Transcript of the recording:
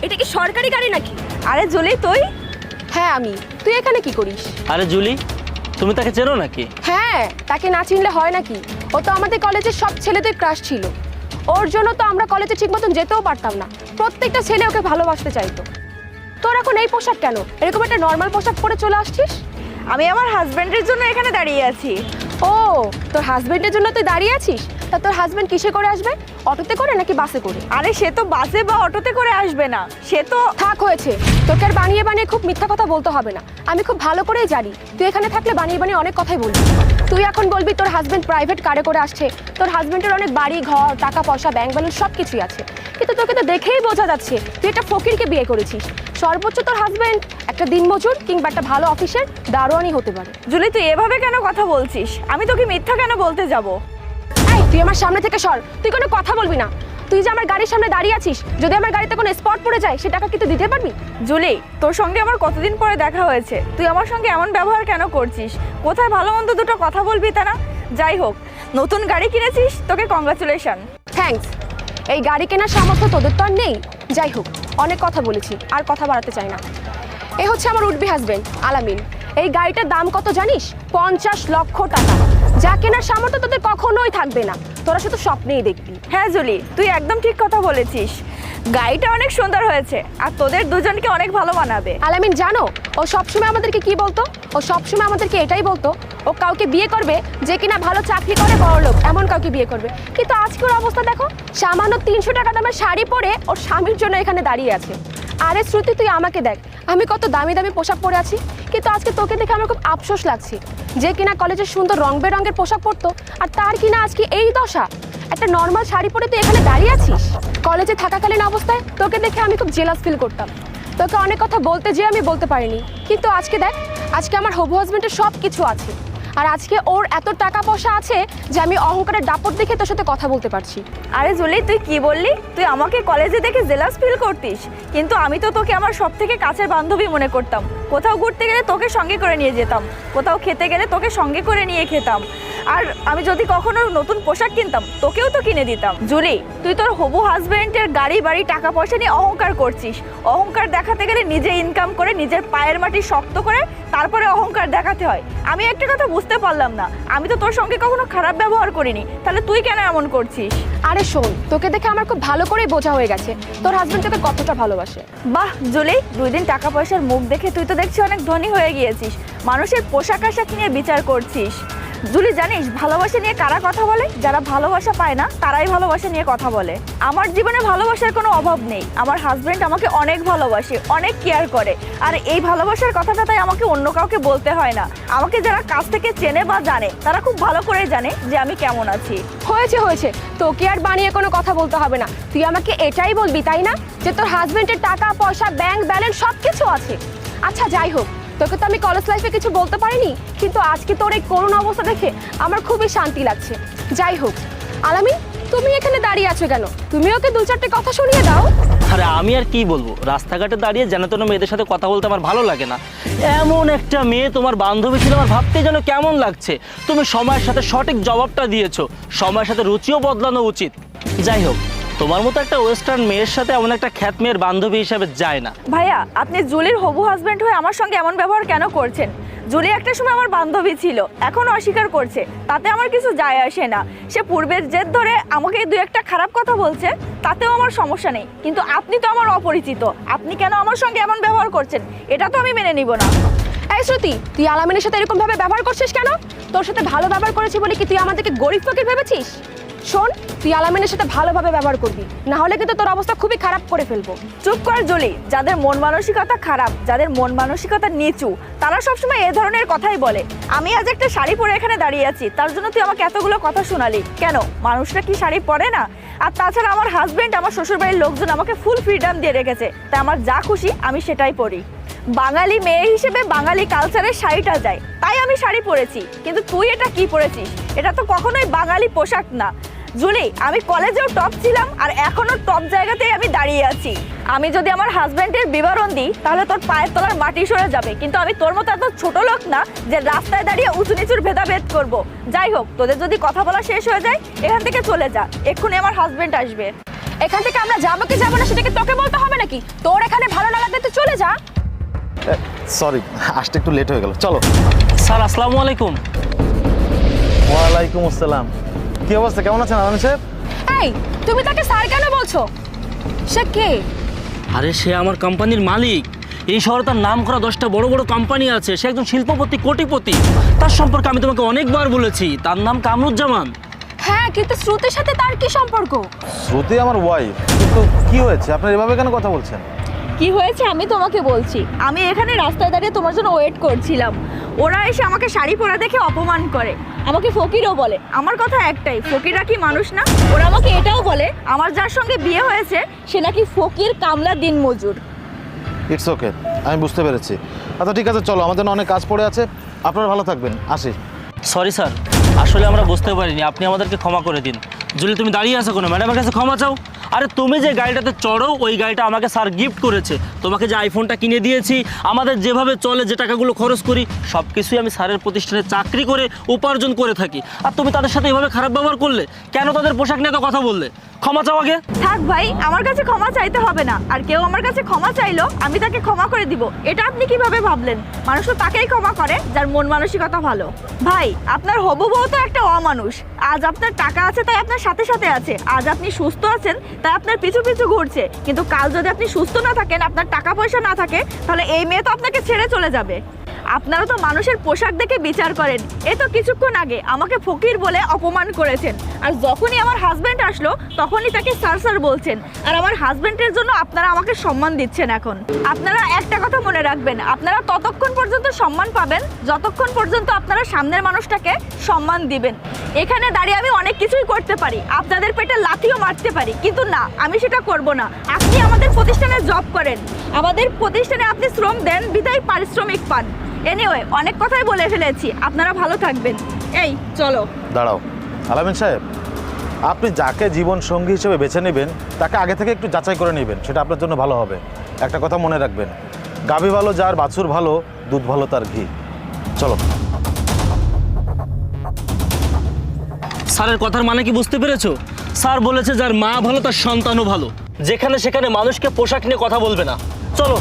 এটা কি সরকারি গাড়ি নাকি? আরে জুলি তুই? হ্যাঁ আমি। তুই এখানে কি করিস? আরে জুলি, তুমি তাকে চেনো নাকি? হ্যাঁ, তাকে না চিনলে হয় নাকি? ও তো আমাদের কলেজের সব ছেলেদের ক্রাশ ছিল। ওর জন্য তো আমরা কলেজে ঠিক মতন যেতেও পারতাম না। প্রত্যেকটা ছেলে ওকে ভালোবাসতে চাইতো। তোর এখন এই পোশাক কেন? এরকম একটা নর্মাল পোশাক পরে চলে আসছিস? আমি আমার হাজবেন্ডের জন্য এখানে দাঁড়িয়ে আছি। ও, তোর হাজবেন্ডের জন্য তুই দাঁড়িয়ে আছিস? তা তোর হাজবেন্ড কিসে করে আসবে? অটোতে করে নাকি বাসে করে? আরে সে তো বাসে বা অটোতে করে আসবে না, সে তো থাক হয়েছে। তোকে আর বানিয়ে বানিয়ে খুব মিথ্যা কথা বলতে হবে না। আমি খুব ভালো করেই জানি তুই এখানে থাকলে বানিয়ে বানিয়ে অনেক কথাই বলবি। তুই এখন বলবি তোর হাজবেন্ড প্রাইভেট কারে করে আসছে, তোর হাজবেন্ডের অনেক বাড়ি ঘর টাকা পয়সা ব্যাংক ব্যালেন্স সব কিছুই আছে, কিন্তু তোকে তো দেখেই বোঝা যাচ্ছে তুই একটা ফকিরকে বিয়ে করেছিস। সর্বোচ্চ তোর হাজবেন্ড একটা দিনমজুর কিংবা একটা ভালো অফিসের দারোয়ানই হতে পারে। জুলি তুই এভাবে কেন কথা বলছিস? আমি তোকে মিথ্যা কেন বলতে যাব? এই তুই আমার সামনে থেকে সর, তুই কোনো কথা বলবি না। তুই যে আমার গাড়ির সামনে দাঁড়িয়ে আছিস, যদি আমার গাড়িতে কোনো স্পট পড়ে যায় সে টাকা কি তুই দিতে পারবি? জুলি তোর সঙ্গে আমার কতদিন পরে দেখা হয়েছে, তুই আমার সঙ্গে এমন ব্যবহার কেন করছিস? কোথায় ভালো মন্দ দুটো কথা বলবি তা না? যাই হোক, নতুন গাড়ি কিনেছিস, তোকে কংগ্রাচুলেশন। থ্যাঙ্কস। এই গাড়ি কেনার সামর্থ্য তোদের তো আর নেই। যাই হোক, অনেক কথা বলেছি, আর কথা বাড়াতে চাই না। এ হচ্ছে আমার উডবি হাজবেন্ড আলামিন। এই গাড়িটার দাম কত জানিস? 50 লক্ষ টাকা। যা কেনার সামর্থ্য তোদের কখনোই থাকবে না, তোরা শুধু স্বপ্নেই দেখবি। হ্যাঁ জুলি, তুই একদম ঠিক কথা বলেছিস। গাড়িটা অনেক সুন্দর হয়েছে আর তোদের দুজনকে অনেক ভালো মানাবে। আলামিন জানো ও সবসময় আমাদেরকে কি বলতো? ও সবসময় আমাদেরকে এটাই বলতো ও কাউকে বিয়ে করবে যে কিনা ভালো চাকরি করে, বড়লোক, এমন কাউকে বিয়ে করবে। কিন্তু আজকের অবস্থা দেখো, সামান্য 300 টাকা দামের শাড়ি পরে ওর স্বামীর জন্য এখানে দাঁড়িয়ে আছে। আরে শ্রুতি, তুই আমাকে দেখ, আমি কত দামি দামি পোশাক পরে আছি, কিন্তু আজকে তোকে দেখে আমার খুব আফসোস লাগছে যে কিনা কলেজের সুন্দর রং বেরঙের পোশাক পরতো আর তার কিনা আজকে এই দশা। একটা নর্মাল শাড়ি পরে তুই এখানে দাঁড়িয়ে আছিস। কলেজে থাকাকালীন অবস্থায় তোকে দেখে আমি খুব জেলাস ফিল করতাম, তোকে অনেক কথা বলতে যে আমি বলতে পারিনি। কিন্তু আজকে দেখ, আজকে আমার হবু হাজবেন্ডের সব কিছু আছে, আর আজকে ওর এত টাকা পয়সা আছে যে আমি অহংকারের দাপট দেখে তোর সাথে কথা বলতে পারছি। আরে জুলি তুই কি বললি? তুই আমাকে কলেজে দেখে জেলাস ফিল করতিস, কিন্তু আমি তো তোকে আমার সব থেকে কাছের বান্ধবী মনে করতাম। কোথাও ঘুরতে গেলে তোকে সঙ্গে করে নিয়ে যেতাম, কোথাও খেতে গেলে তোকে সঙ্গে করে নিয়ে খেতাম, আর আমি যদি কখনো নতুন পোশাক কিনতাম তোকেও তো কিনে দিতাম। জুলি তুই তোর হবু হাজবেন্ডের গাড়ি বাড়ি টাকা পয়সা নিয়ে অহংকার করছিস। অহংকার দেখাতে গেলে নিজে ইনকাম করে নিজের পায়ের মাটি শক্ত করে তারপরে অহংকার দেখাতে হয়। আমি একটা কথা বুঝতে পারলাম না, আমি তো তোর সঙ্গে কখনো খারাপ ব্যবহার করিনি, তাহলে তুই কেন এমন করছিস? আরে শোন, তোকে দেখে আমার খুব ভালো করেই বোঝা হয়ে গেছে তোর হাজবেন্ড তোকে কতটা ভালোবাসে। বাহ জুলি, 2 দিন টাকা পয়সার মুখ দেখে তুই তো দেখছি অনেক ধনী হয়ে গিয়েছিস, মানুষের পোশাক আশাক নিয়ে বিচার করছিস। জুলি জানিস ভালোবাসা নিয়ে কারা কথা বলে? যারা ভালোবাসা পায় না তারাই ভালোবাসা নিয়ে কথা বলে। আমার জীবনে ভালোবাসার কোনো অভাব নেই, আমার হাজবেন্ড আমাকে অনেক ভালোবাসে, অনেক কেয়ার করে, আর এই ভালোবাসার কথাটা তাই আমাকে অন্য কাউকে বলতে হয় না। আমাকে যারা কাছ থেকে চেনে বা জানে তারা খুব ভালো করে জানে যে আমি কেমন আছি। হয়েছে হয়েছে, তোকে আর বানিয়ে কোনো কথা বলতে হবে না। তুই আমাকে এটাই বলবি তাই না, যে তোর হাজবেন্ডের টাকা পয়সা ব্যাংক ব্যালেন্স সব কিছু আছে। আচ্ছা যাই হোক, তোকে তো আমি কলেজ লাইফে কিছু বলতে পারিনি, কিন্তু আজকে তোর এই করুণ অবস্থা দেখে আমার খুবই শান্তি লাগছে। যাই হোক আলামিন, তুমি এখানে দাঁড়িয়ে আছো কেন? তুমি ওকে 2-4টে কথা শুনিয়ে দাও। আরে আমি আর কি বলবো, রাস্তাঘাটে দাঁড়িয়ে যেন তেন মেয়েদের সাথে কথা বলতে আমার ভালো লাগে না। এমন একটা মেয়ে তোমার বান্ধবী ছিল, আমার ভাবতে যেন কেমন লাগছে। তুমি সময়ের সাথে সঠিক জবাবটা দিয়েছো, সময়ের সাথে রুচিও বদলানো উচিত। যাই হোক, তোমার মতো একটা ওয়েস্টার্ন মেয়ের সাথে এমন একটা খ্যাত মেয়ের বান্ধবী হিসাবে যায় না। ভাইয়া আপনি জুলির হবু হাজবেন্ড হয়ে আমার সঙ্গে এমন ব্যবহার কেন করছেন? জুলি একটা সময় আমার বান্ধবী ছিল, এখন অস্বীকার করছে, তাতে আমার কিছু যায় আসে না। সে পূর্বের জেদ ধরে আমাকে 2-1টা খারাপ কথা বলছে, তাতেও আমার সমস্যা নেই, কিন্তু আপনি তো আমার অপরিচিত, আপনি কেন আমার সঙ্গে এমন ব্যবহার করছেন এটা তো আমি মেনে নিব না। এই শ্রুতি, তুই আলামিনের সাথে এরকম ভাবে ব্যবহার করছিস কেন? তোর সাথে ভালো ব্যবহার করেছি বলে কি তুই আমাদেরকে গরিব ফকির ভেবেছিস? শোন, তুই আলামিনের সাথে ভালোভাবে ব্যবহার করবি, না হলে কিন্তু তোর অবস্থা খুবই খারাপ করে ফেলবো। চুপ কর জুলি, যাদের মন মানসিকতা খারাপ, যাদের মন মানসিকতা নিচু, তারা সবসময় এ ধরনের কথাই বলে। আমি আজ একটা শাড়ি পরে এখানে দাঁড়িয়ে আছি, তার জন্য তুই আমাকে এতগুলো কথা শোনালি কেন? মানুষরা কি শাড়ি পরে না? আর তাছাড়া আমার হাজবেন্ড, আমার শ্বশুরবাড়ির লোকজন আমাকে ফুল ফ্রিডম দিয়ে রেখেছে, তাই আমার যা খুশি আমি সেটাই পরি। বাঙালি মেয়ে হিসেবে বাঙালি কালচারের শাড়িটা যায়, তাই আমি শাড়ি পরেছি, কিন্তু তুই এটা কি পরেছিস? এটা তো কখনোই বাঙালি পোশাক না। জুলি আমি কলেজেও টপ ছিলাম আর এখনো টপ জায়গাতেই আমি দাঁড়িয়ে আছি। আমি যদি আমার হাজবেন্ডের বিবরণ দিই তাহলে তোর পায়ের তলার মাটি সরে যাবে, কিন্তু আমি তোর মতো এত ছোট লোক না যে রাস্তায় দাঁড়িয়ে উঁচু নিচুর ভেদাভেদ করব। যাই হোক, তোদের যদি কথা বলা শেষ হয়ে যায় এখান থেকে চলে যা, এক্ষুনি আমার হাজবেন্ড আসবে। এখান থেকে আমরা যাবো কি যাবো না সেটাকে তোকে বলতে হবে নাকি? তোর এখানে ভালো না লাগলে তুই চলে যা। সরি, আসতে একটু লেট হয়ে গেল। চলো। স্যার আসসালামু আলাইকুম। ওয়ালাইকুম আসসালাম। কি অবস্থা, কেমন আছেন আলামিন সাহেব? এই তুমি তাকে স্যার কেন বলছো? সে কে? আরে সে আমার কোম্পানির মালিক। এই শহরে তার নাম করা 10টা বড় বড় কোম্পানি আছে। সে একজন শিল্পপতি, কোটিপতি। তার সম্পর্কে আমি তোমাকে অনেকবার বলেছি, তার নাম কামরুজ্জামান। হ্যাঁ, কিন্তু শ্রুতির সাথে তার কি সম্পর্ক? শ্রুতি আমার ওয়াইফ। কিন্তু কি হয়েছে, আপনার এভাবে কেন কথা বলছেন? কি হয়েছে আমি তোমাকে বলছি। আমি এখানে রাস্তায় দাঁড়িয়ে তোমার জন্য ওয়েট করছিলাম। ওরা এসে আমাকে শাড়ি পরা দেখে অপমান করে, আমাকে ফকিরও বলে। আমার কথা একটাই, ফকিররা কি মানুষ না? ওরা আমাকে এটাও বলে আমার যার সঙ্গে বিয়ে হয়েছে সে নাকি ফকির, কামলা, দিনমজুর। ইটস ওকে, আমি বুঝতে পেরেছি। আচ্ছা ঠিক আছে, চলো, আমাদের অনেক কাজ পড়ে আছে। আপনারা ভালো থাকবেন, আসি। সরি স্যার, আসলে আমরা বুঝতে পারিনি, আপনি আমাদেরকে ক্ষমা করে দিন। জুলি তুমি দাঁড়িয়ে আছো কোনো, ম্যাডামের কাছে ক্ষমা চাও। আরে তুমি যে গাড়িটাতে চড়ো ওই গাড়িটা আমাকে স্যার গিফট করেছে। তোমাকে যে আইফোনটা কিনে দিয়েছি, আমাদের যেভাবে চলে, যে টাকাগুলো খরচ করি, সব কিছুই আমি স্যারের প্রতিষ্ঠানে চাকরি করে উপার্জন করে থাকি। আর তুমি তাদের সাথে এভাবে খারাপ ব্যবহার করলে কেন? তাদের পোশাক নিয়ে তো কথা বললে। ক্ষমা চাও আগে। থাক ভাই, আমার কাছে ক্ষমা চাইতে হবে না। আর কেউ আমার কাছে ক্ষমা চাইলো আমি তাকে ক্ষমা করে দিব, এটা আপনি কিভাবে ভাবলেন? মানুষ তো তাকেই ক্ষমা করে যার মন মানসিকতা ভালো। ভাই, আপনার হবু বউ তো একটা অমানুষ। আজ আপনার টাকা আছে তাই আপনার সাথে সাথে আছে, আজ আপনি সুস্থ আছেন তাই আপনার পিছু পিছু ঘুরছে। কিন্তু কাল যদি আপনি সুস্থ না থাকেন, আপনার টাকা পয়সা না থাকে, তাহলে এই মেয়ে তো আপনাকে ছেড়ে চলে যাবে। আপনারা তো মানুষের পোশাক দেখে বিচার করেন। এই তো কিছুক্ষণ আগে আমাকে ফকির বলে অপমান করেছেন, আর যখনই আমার হাজবেন্ড আসলো তখনই তাকে স্যার স্যার বলছেন। আর আমার হাজবেন্ডের জন্য আপনারা আমাকে সম্মান দিচ্ছেন। এখন আপনারা একটা কথা মনে রাখবেন, আপনারা ততক্ষণ পর্যন্ত সম্মান পাবেন যতক্ষণ পর্যন্ত আপনারা সামনের মানুষটাকে সম্মান দিবেন। এখানে দাঁড়িয়ে আমি অনেক কিছুই করতে পারি, আপনাদের পেটে লাথিও মারতে পারি, কিন্তু না, আমি সেটা করব না। আপনি আমাদের প্রতিষ্ঠানে জব করেন, আমাদের প্রতিষ্ঠানে আপনি শ্রম দেন, বিদায় পারিশ্রমিক পান। এনিওয়ে, অনেক কথাই বলে ফেলেছি, আপনারা ভালো থাকবেন। এই চলো। দাঁড়াও আলামিন সাহেব, আপনি যাকে জীবন সঙ্গী হিসেবে বেছে নেবেন তাকে আগে থেকে একটু যাচাই করে নেবেন, সেটা আপনার জন্য ভালো হবে। একটা কথা মনে রাখবেন, গাভী ভালো যার, বাছুর ভালো, দুধ ভালো তার ঘি। চলো। স্যারের কথার মানে কি বুঝতে পেরেছো? স্যার বলেছে যার মা ভালো তার সন্তানও ভালো। যেখানে সেখানে মানুষকে পোশাক নিয়ে কথা বলবে না। চলো।